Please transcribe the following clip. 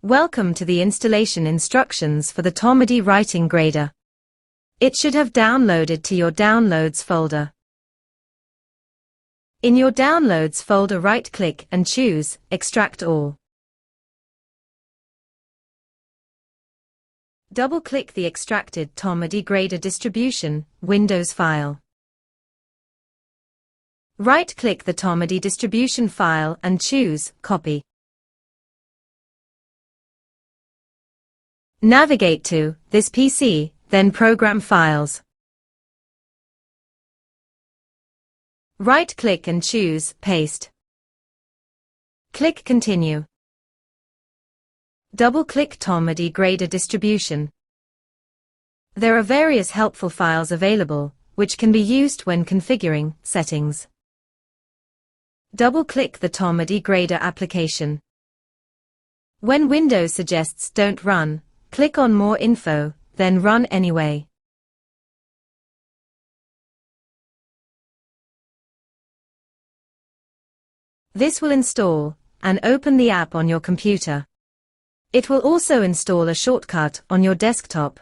Welcome to the installation instructions for the Tomadi writing grader. It should have downloaded to your Downloads folder. In your Downloads folder, right-click and choose Extract All. Double-click the extracted Tomadi grader distribution Windows file. Right-click the Tomadi distribution file and choose Copy. Navigate to this PC, then Program Files. Right-click and choose Paste. Click Continue. Double-click Tomadi grader distribution. There are various helpful files available, which can be used when configuring settings. Double-click the Tomadi grader application. When Windows suggests don't run, click on More Info, then Run Anyway. This will install and open the app on your computer. It will also install a shortcut on your desktop.